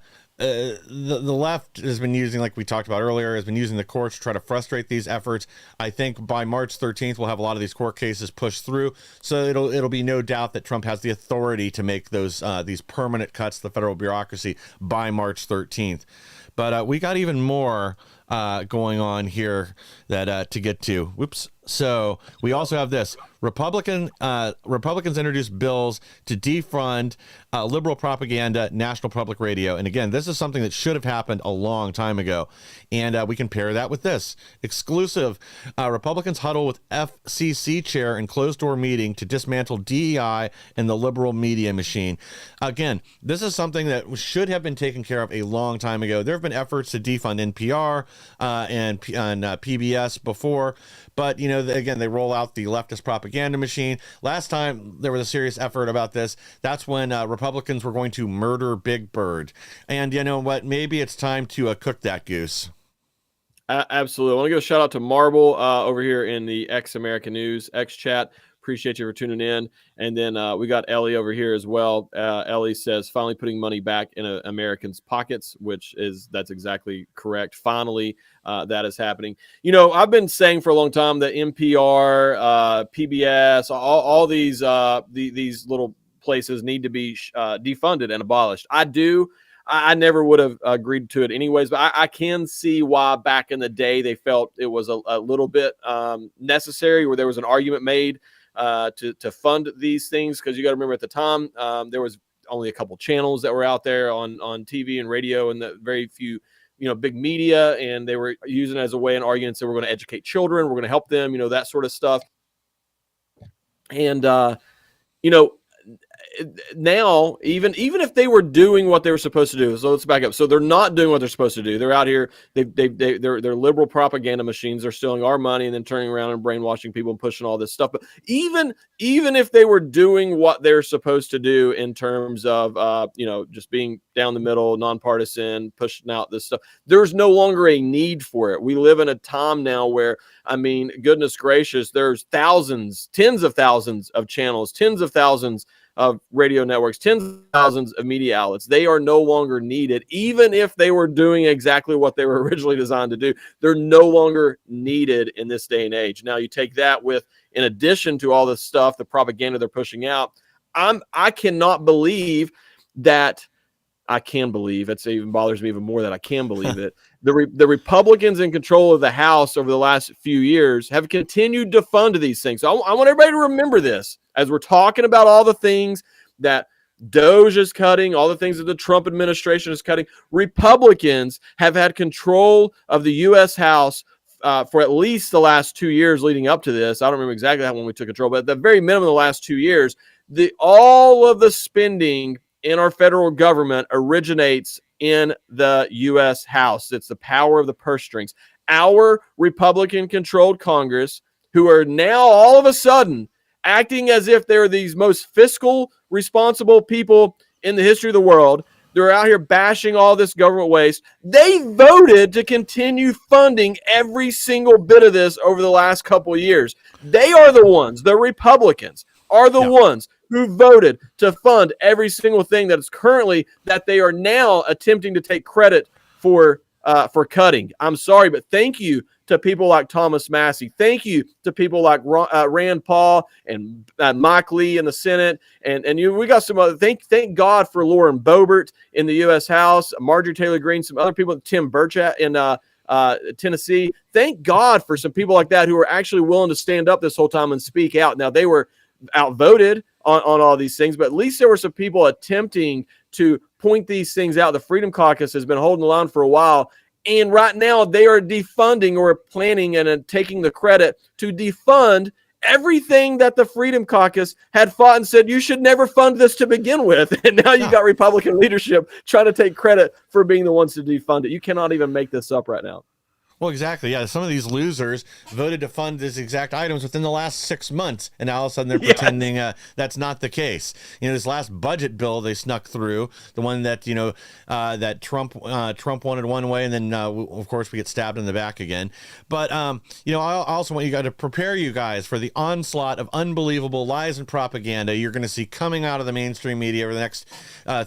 Speaker 5: left has been using, like we talked about earlier, has been using the courts to try to frustrate these efforts. I think by March 13th, we'll have a lot of these court cases pushed through. So it'll be no doubt that Trump has the authority to make these permanent cuts to the federal bureaucracy by March 13th. But we got even more going on here that to get to. Whoops. So we also have this. Republicans introduced bills to defund liberal propaganda, National Public Radio. And again, this is something that should have happened a long time ago. And we can pair that with this. Exclusive. Republicans huddle with FCC chair in closed-door meeting to dismantle DEI and the liberal media machine. Again, this is something that should have been taken care of a long time ago. There have been efforts to defund NPR and PBS before, but again, they roll out the leftist propaganda machine. Last time there was a serious effort about this, that's when Republicans were going to murder Big Bird. And you know what? Maybe it's time to cook that goose.
Speaker 6: Absolutely. I want to give a shout out to Marble over here in the X American News X chat. Appreciate you for tuning in. And then we got Ellie over here as well. Ellie says, finally putting money back in Americans' pockets, that's exactly correct. Finally, that is happening. I've been saying for a long time that NPR, PBS, all these little places need to be defunded and abolished. I never would have agreed to it anyways, but I can see why back in the day they felt it was a little bit necessary, where there was an argument made to fund these things, because you got to remember at the time there was only a couple channels that were out there on TV and radio, and the very few big media, and they were using it as a way in arguments that we're going to educate children, we're going to help them, that sort of stuff. And now, even if they were doing what they were supposed to do, so let's back up. So they're not doing what they're supposed to do. They're out here. They're liberal propaganda machines. They're stealing our money and then turning around and brainwashing people and pushing all this stuff. But even if they were doing what they're supposed to do in terms of just being down the middle, nonpartisan, pushing out this stuff, there's no longer a need for it. We live in a time now where, I mean, goodness gracious, there's thousands, tens of thousands of channels, tens of thousands of radio networks, tens of thousands of media outlets. They are no longer needed. Even if they were doing exactly what they were originally designed to do, they're no longer needed in this day and age. Now, you take that with, in addition to all this stuff, the propaganda they're pushing out, I cannot believe that. I can believe it even bothers me even more that I can believe it. The Republicans in control of the House over the last few years have continued to fund these things. So I want everybody to remember this as we're talking about all the things that DOJ is cutting, all the things that the Trump administration is cutting. Republicans have had control of the U.S. House for at least the last 2 years leading up to this. I don't remember exactly how when we took control, but at the very minimum, the last 2 years, all of the spending in our federal government originates in the U.S. House. It's the power of the purse strings. Our Republican-controlled Congress, who are now all of a sudden acting as if they're these most fiscal, responsible people in the history of the world, they're out here bashing all this government waste. They voted to continue funding every single bit of this over the last couple of years. They are the ones, the Republicans, are the ones who voted to fund every single thing that is currently, that they are now attempting to take credit for cutting. I'm sorry, but thank you to people like Thomas Massey. Thank you to people like Rand Paul and Mike Lee in the Senate. And we got some other, thank God for Lauren Boebert in the U.S. House, Marjorie Taylor Greene, some other people, Tim Burchett in Tennessee. Thank God for some people like that who were actually willing to stand up this whole time and speak out. Now, they were outvoted on all these things, but at least there were some people attempting to point these things out. The Freedom Caucus has been holding the line for a while, and right now they are defunding or planning and taking the credit to defund everything that the Freedom Caucus had fought and said, you should never fund this to begin with. And now you got Republican leadership trying to take credit for being the ones to defund it. You cannot even make this up right now.
Speaker 5: Well, exactly. Yeah, some of these losers voted to fund these exact items within the last 6 months, and now all of a sudden they're pretending that's not the case. This last budget bill they snuck through, the one that that Trump wanted one way, and then of course we get stabbed in the back again. But I also want to prepare you guys for the onslaught of unbelievable lies and propaganda you're going to see coming out of the mainstream media over the next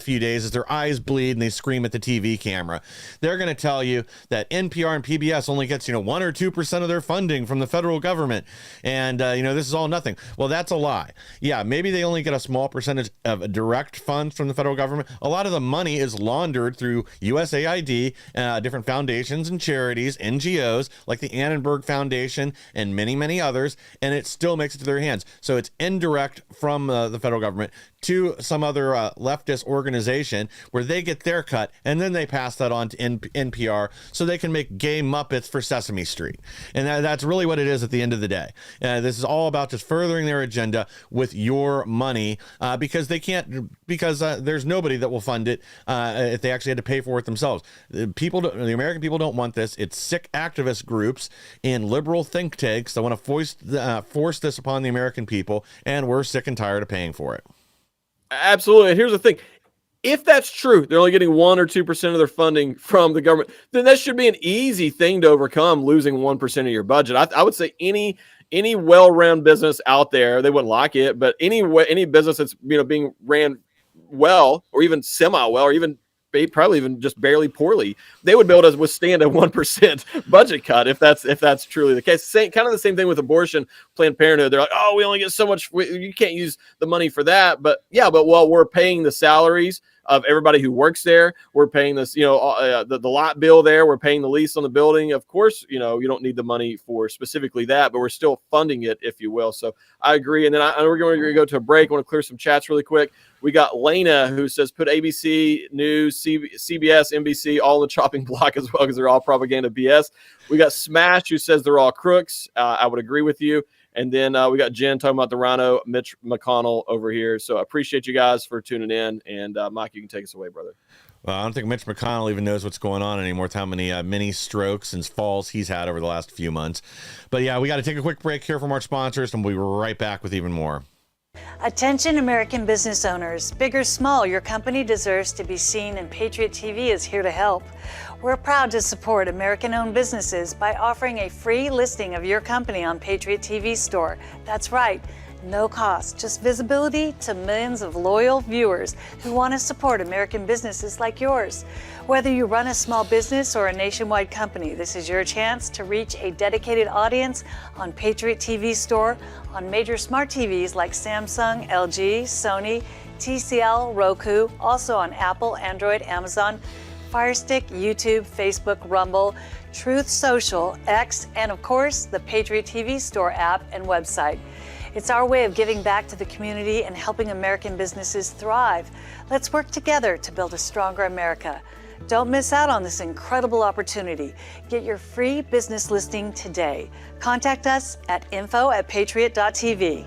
Speaker 5: few days as their eyes bleed and they scream at the TV camera. They're going to tell you that NPR and PBS only gets 1 or 2% of their funding from the federal government, and this is all nothing. Well, that's a lie. Yeah, maybe they only get a small percentage of direct funds from the federal government. A lot of the money is laundered through USAID, different foundations and charities, NGOs like the Annenberg Foundation and many others, and it still makes it to their hands. So it's indirect from the federal government to some other leftist organization where they get their cut, and then they pass that on to NPR so they can make gay Muppets for Sesame Street. And that's really what it is at the end of the day. This is all about just furthering their agenda with your money because they can't, because there's nobody that will fund it if they actually had to pay for it themselves. The American people don't want this. It's sick activist groups and liberal think tanks that want to force this upon the American people, and we're sick and tired of paying for it.
Speaker 6: Absolutely. And here's the thing. If that's true, they're only getting 1 or 2% of their funding from the government, then that should be an easy thing to overcome, losing 1% of your budget. I would say any well-run business out there, they wouldn't like it, but any business that's being ran well or even semi-well or even probably even just barely poorly, they would be able to withstand a 1% budget cut if that's truly the case. Kind of the same thing with abortion, Planned Parenthood. They're like, oh, we only get so much. You can't use the money for that. But we're paying the salaries of everybody who works there. We're paying this, the lot bill there. We're paying the lease on the building. Of course, you don't need the money for specifically that, but we're still funding it, if you will. So I agree. And then we're going to go to a break. I want to clear some chats really quick. We got Lena who says put ABC News, CBS, NBC all in the chopping block as well because they're all propaganda BS. We got Smash who says they're all crooks. I would agree with you. And then we got Jen talking about the Rhino, Mitch McConnell over here. So I appreciate you guys for tuning in. And Mike, you can take us away, brother.
Speaker 5: Well, I don't think Mitch McConnell even knows what's going on anymore with how many mini strokes and falls he's had over the last few months. But yeah, we got to take a quick break here from our sponsors, and we'll be right back with even more.
Speaker 7: Attention American business owners, big or small, your company deserves to be seen, and Patriot TV is here to help. We're proud to support American-owned businesses by offering a free listing of your company on Patriot TV Store. That's right, no cost, just visibility to millions of loyal viewers who want to support American businesses like yours. Whether you run a small business or a nationwide company, this is your chance to reach a dedicated audience on Patriot TV Store on major smart TVs like Samsung, LG, Sony, TCL, Roku, also on Apple, Android, Amazon, Fire Stick, YouTube, Facebook, Rumble, Truth Social, X, and of course, the Patriot TV Store app and website. It's our way of giving back to the community and helping American businesses thrive. Let's work together to build a stronger America. Don't miss out on this incredible opportunity. Get your free business listing today. Contact us at info@patriot.tv.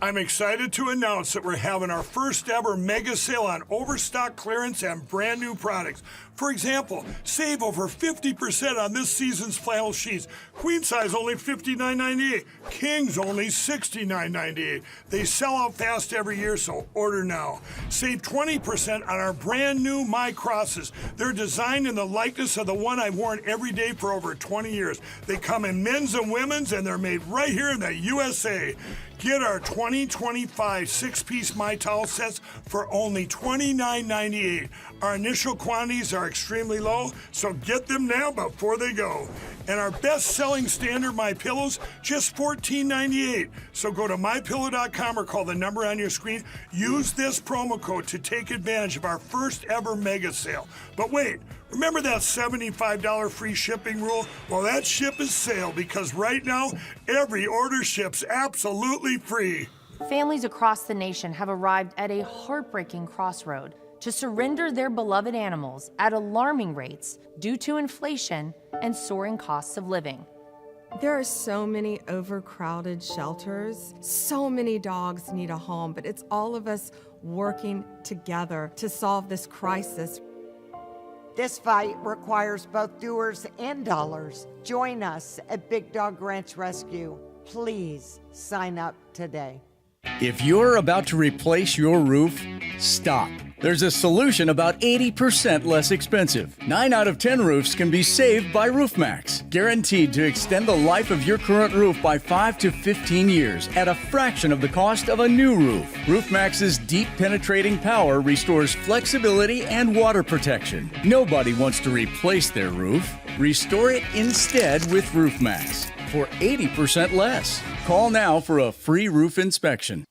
Speaker 10: I'm excited to announce that we're having our first ever mega sale on overstock clearance and brand new products. For example, save over 50% on this season's flannel sheets. Queen size only $59.98. Kings only $69.98. They sell out fast every year, so order now. Save 20% on our brand new My Crosses. They're designed in the likeness of the one I've worn every day for over 20 years. They come in men's and women's, and they're made right here in the USA. Get our 2025 6-piece My Towel sets for only $29.98. Our initial quantities are extremely low, so get them now before they go. And our best-selling standard My Pillows, just $14.98. So go to mypillow.com or call the number on your screen. Use this promo code to take advantage of our first ever mega sale. But wait, remember that $75 free shipping rule? Well, that ship is sailed, because right now, every order ships absolutely free.
Speaker 11: Families across the nation have arrived at a heartbreaking crossroad to surrender their beloved animals at alarming rates due to inflation and soaring costs of living.
Speaker 12: There are so many overcrowded shelters. So many dogs need a home, but it's all of us working together to solve this crisis.
Speaker 13: This fight requires both doers and dollars. Join us at Big Dog Ranch Rescue. Please sign up today.
Speaker 14: If you're about to replace your roof, stop. There's a solution about 80% less expensive. 9 out of 10 roofs can be saved by RoofMax. Guaranteed to extend the life of your current roof by 5 to 15 years at a fraction of the cost of a new roof. RoofMax's deep penetrating power restores flexibility and water protection. Nobody wants to replace their roof. Restore it instead with RoofMax for 80% less. Call now for a free roof inspection.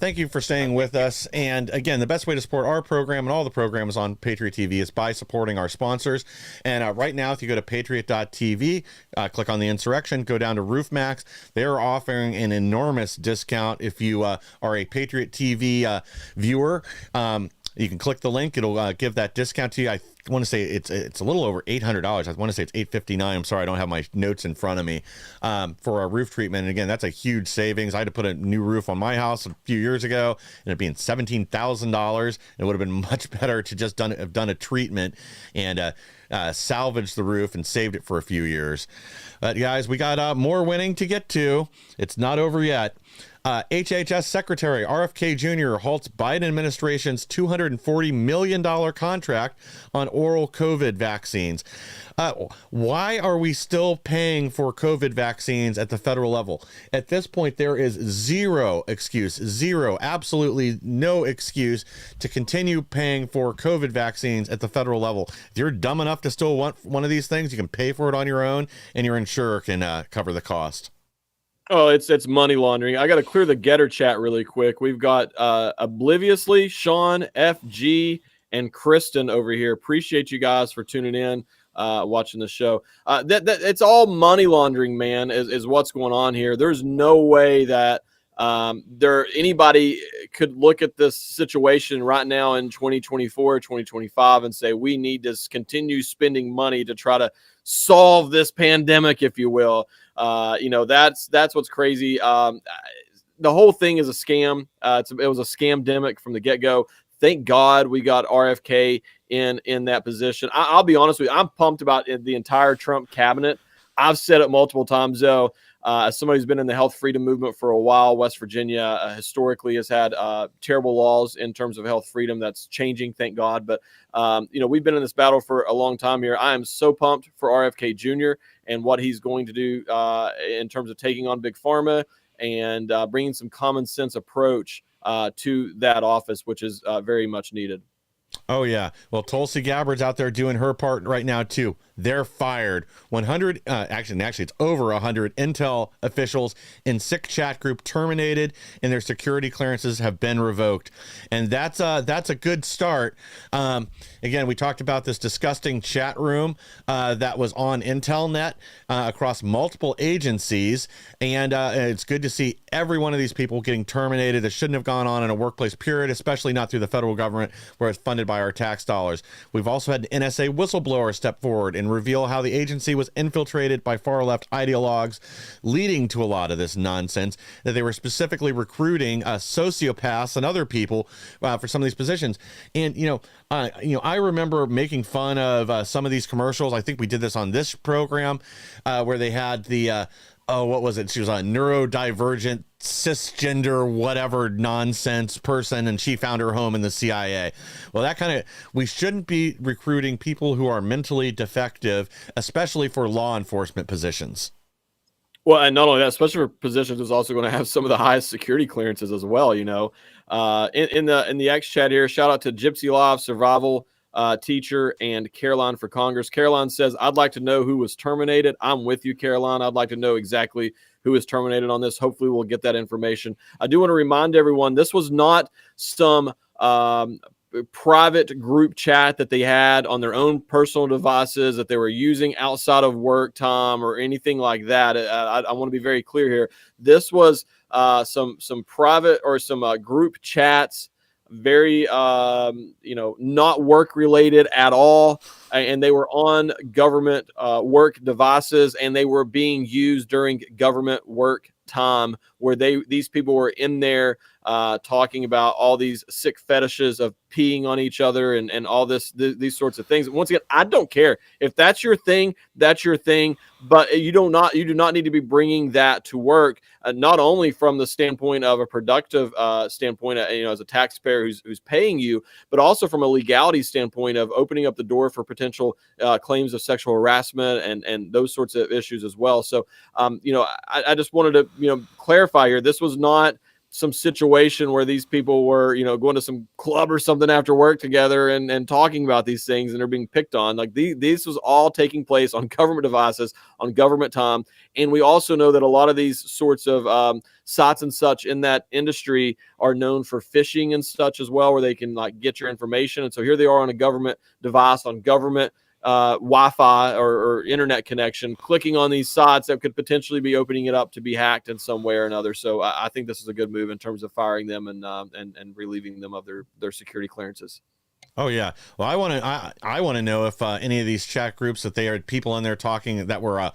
Speaker 5: Thank you for staying with us. And again, the best way to support our program and all the programs on Patriot TV is by supporting our sponsors. And right now, if you go to patriot.tv, click on the Insurrection, go down to RoofMax. They're offering an enormous discount if you are a Patriot TV viewer. You can click the link. It'll give that discount to you. I want to say it's a little over $800. I want to say it's $859. I'm sorry, I don't have my notes in front of me for a roof treatment. And again, that's a huge savings. I had to put a new roof on my house a few years ago, and it being $17,000. It would have been much better to just have done a treatment and salvaged the roof and saved it for a few years. But guys, we got more winning to get to. It's not over yet. HHS Secretary RFK Jr. halts Biden administration's $240 million contract on oral COVID vaccines. Why are we still paying for COVID vaccines at the federal level? At this point, there is absolutely no excuse to continue paying for COVID vaccines at the federal level. If you're dumb enough to still want one of these things, you can pay for it on your own, and your insurer can cover the cost.
Speaker 6: Oh, it's money laundering. I got to clear the Getter chat really quick. We've got Obliviously, Sean, FG, and Kristen over here. Appreciate you guys for tuning in, watching the show. It's all money laundering, man, is what's going on here. There's no way that anybody could look at this situation right now in 2024, 2025 and say we need to continue spending money to try to solve this pandemic, if you will. That's what's crazy. The whole thing is a scam. It was a scam-demic from the get-go. Thank God we got RFK in that position. I'll be honest with you. I'm pumped about the entire Trump cabinet. I've said it multiple times, though. As somebody who's been in the health freedom movement for a while, West Virginia historically has had terrible laws in terms of health freedom. That's changing, thank God. But, we've been in this battle for a long time here. I am so pumped for RFK Jr. and what he's going to do in terms of taking on Big Pharma and bringing some common sense approach to that office, which is very much needed.
Speaker 5: Oh, yeah. Well, Tulsi Gabbard's out there doing her part right now, too. They're fired. 100, actually, it's over 100 Intel officials in sick chat group terminated, and their security clearances have been revoked. And that's a good start. Again, we talked about this disgusting chat room that was on IntelNet across multiple agencies. And it's good to see every one of these people getting terminated. That shouldn't have gone on in a workplace period, especially not through the federal government where it's funded by our tax dollars. We've also had an NSA whistleblower step forward and reveal how the agency was infiltrated by far-left ideologues, leading to a lot of this nonsense, that they were specifically recruiting sociopaths and other people for some of these positions. And, I remember making fun of some of these commercials. I think we did this on this program where they had the what was it? She was a neurodivergent, cisgender, whatever nonsense person, and she found her home in the CIA. Well, we shouldn't be recruiting people who are mentally defective, especially for law enforcement positions.
Speaker 6: Well, and not only that, especially for positions is also going to have some of the highest security clearances as well. In the X chat here, shout out to Gypsy Live, Survival Teacher, and Caroline for Congress. Caroline says, I'd like to know who was terminated. I'm with you, Caroline. I'd like to know exactly who was terminated on this. Hopefully we'll get that information. I do want to remind everyone, this was not some private group chat that they had on their own personal devices that they were using outside of work time or anything like that. I want to be very clear here. This was some private or some group chats, very not work related at all, and they were on government work devices, and they were being used during government work time, where these people were in there talking about all these sick fetishes of peeing on each other and all these sorts of things. Once again, I don't care if that's your thing, but you do not need to be bringing that to work, not only from the standpoint of a productive standpoint, as a taxpayer who's paying you, but also from a legality standpoint of opening up the door for potential claims of sexual harassment and those sorts of issues as well. So, I just wanted to, clarify here. This was not some situation where these people were, going to some club or something after work together and talking about these things and they're being picked on. Like this was all taking place on government devices, on government time. And we also know that a lot of these sorts of sites and such in that industry are known for phishing and such as well, where they can get your information. And so here they are on a government device, on government Wi-Fi or internet connection, clicking on these sites that could potentially be opening it up to be hacked in some way or another. So I think this is a good move in terms of firing them and relieving them of their security clearances.
Speaker 5: Oh yeah. Well, I want to know if any of these chat groups that they had people in there talking that were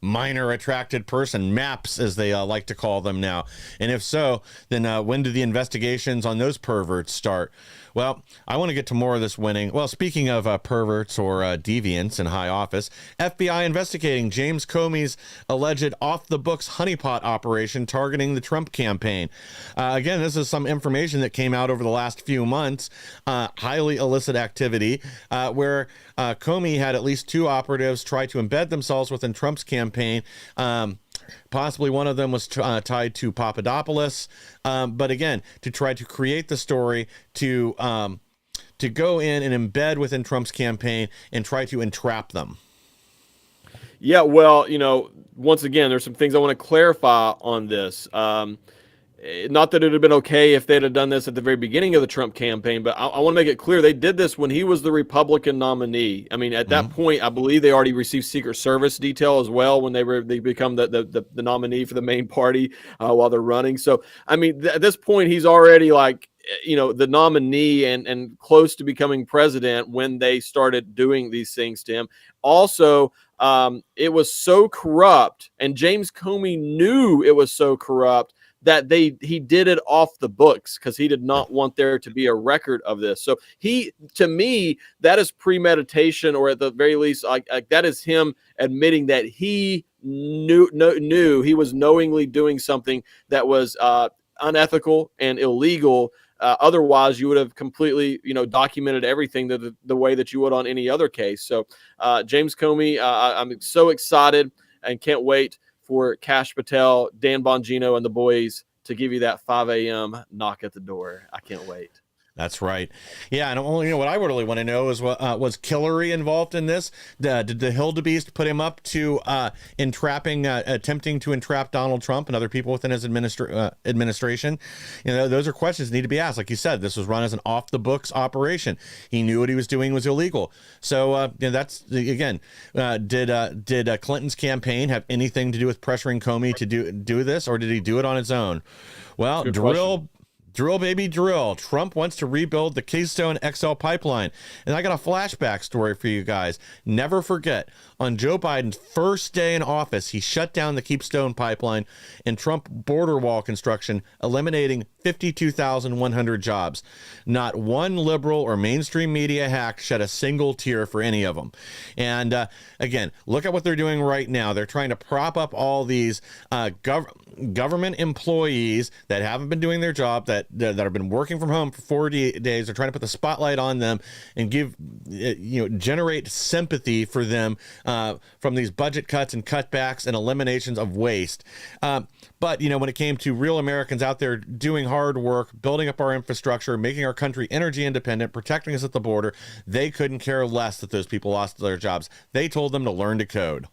Speaker 5: minor attracted person maps, as they like to call them now, and if so, then when do the investigations on those perverts start? Well, I want to get to more of this winning. Well, speaking of perverts or deviants in high office, FBI investigating James Comey's alleged off-the-books honeypot operation targeting the Trump campaign. Again, this is some information that came out over the last few months, highly illicit activity, where Comey had at least two operatives try to embed themselves within Trump's campaign. Possibly one of them was tied to Papadopoulos, but again, to try to create the story to go in and embed within Trump's campaign and try to entrap them.
Speaker 6: Yeah, well, once again, there's some things I want to clarify on this. Not that it would have been okay if they'd have done this at the very beginning of the Trump campaign, but I want to make it clear they did this when he was the Republican nominee. I mean, at that point, I believe they already received Secret Service detail as well when they become the nominee for the main party while they're running. So, I mean, at this point, he's already the nominee and close to becoming president when they started doing these things to him. Also, it was so corrupt, and James Comey knew it was so corrupt that he did it off the books because he did not want there to be a record of this. So to me, that is premeditation, or at the very least, like that is him admitting that he knew he was knowingly doing something that was unethical and illegal. Otherwise, you would have completely, documented everything the way that you would on any other case. So, James Comey, I'm so excited and can't wait for Kash Patel, Dan Bongino, and the boys to give you that 5 a.m. knock at the door. I can't wait.
Speaker 5: That's right. Yeah, and what I really want to know is was Hillary involved in this? Did the Hildebeest put him up to attempting to entrap Donald Trump and other people within his administration? Those are questions that need to be asked. Like you said, this was run as an off-the-books operation. He knew what he was doing was illegal. So that's again, did Clinton's campaign have anything to do with pressuring Comey to do this, or did he do it on his own? Well, Drill, baby, drill. Trump wants to rebuild the Keystone XL pipeline. And I got a flashback story for you guys. Never forget, on Joe Biden's first day in office, he shut down the Keystone pipeline and Trump border wall construction, eliminating 52,100 jobs. Not one liberal or mainstream media hack shed a single tear for any of them. And again, look at what they're doing right now. They're trying to prop up all these government employees that haven't been doing their job, that have been working from home for 40 days. They're trying to put the spotlight on them and generate sympathy for them from these budget cuts and cutbacks and eliminations of waste. But when it came to real Americans out there doing hard work, building up our infrastructure, making our country energy independent, protecting us at the border, they couldn't care less that those people lost their jobs. They told them to learn to code.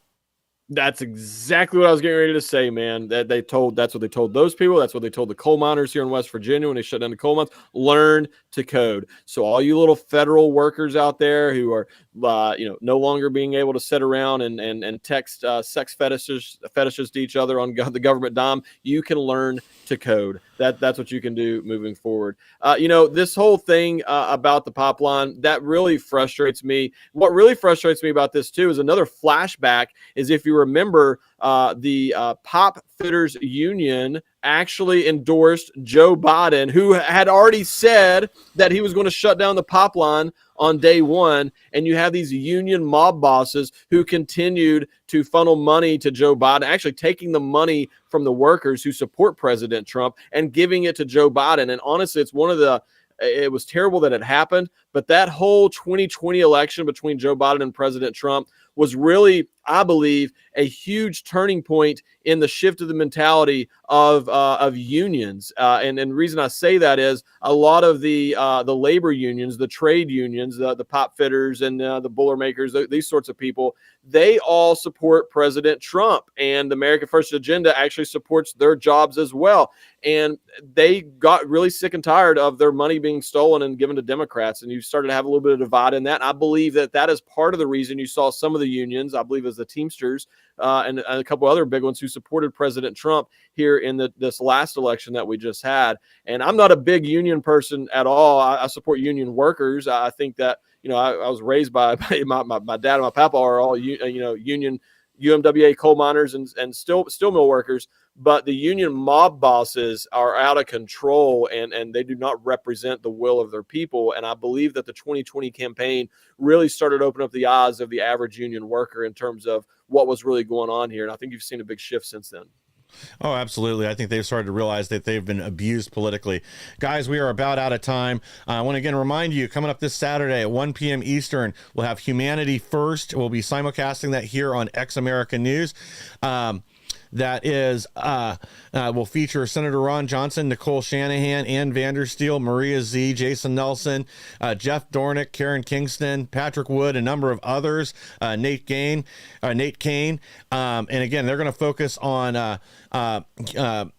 Speaker 6: That's exactly what I was getting ready to say, man. That's what they told those people. That's what they told the coal miners here in West Virginia when they shut down the coal mines. Learn to code. So all you little federal workers out there who are, no longer being able to sit around and text sex fetishes to each other on the government dime, you can learn to code. That's what you can do moving forward. This whole thing about the pipeline, that really frustrates me. What really frustrates me about this too is another flashback is, if you remember, the Pop Fitters Union actually endorsed Joe Biden, who had already said that he was going to shut down the pipeline on day one. And you have these union mob bosses who continued to funnel money to Joe Biden, actually taking the money from the workers who support President Trump and giving it to Joe Biden. And honestly, it was terrible that it happened, but that whole 2020 election between Joe Biden and President Trump was really, I believe, a huge turning point in the shift of the mentality of unions. And the reason I say that is a lot of the labor unions, the trade unions, the pop fitters and the Boilermakers, these sorts of people, they all support President Trump, and the America First agenda actually supports their jobs as well. And they got really sick and tired of their money being stolen and given to Democrats. And you started to have a little bit of divide in that. And I believe that is part of the reason you saw some of the unions, I believe it was the Teamsters and a couple other big ones, who supported President Trump here in this last election that we just had. And I'm not a big union person at all. I support union workers. I think that, I was raised by my dad and my papa are all, union UMWA coal miners and steel mill workers. But the union mob bosses are out of control, and they do not represent the will of their people. And I believe that the 2020 campaign really started to open up the eyes of the average union worker in terms of what was really going on here. And I think you've seen a big shift since then.
Speaker 5: Oh, absolutely. I think they've started to realize that they've been abused politically. Guys, we are about out of time. I want to again remind you, coming up this Saturday at 1 p.m. Eastern, we'll have Humanity First. We'll be simulcasting that here on X America News. That is, will feature Senator Ron Johnson, Nicole Shanahan, Ann Vandersteel, Maria Z, Jason Nelson, Jeff Dornick, Karen Kingston, Patrick Wood, a number of others, Nate Kane. And again, they're going to focus on the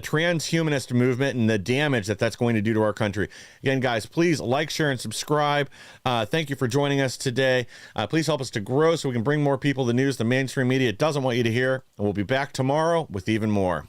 Speaker 5: transhumanist movement and the damage that's going to do to our country. Again, guys, please like, share, and subscribe. Thank you for joining us today. Please help us to grow so we can bring more people the news the mainstream media doesn't want you to hear. And we'll be back tomorrow with even more.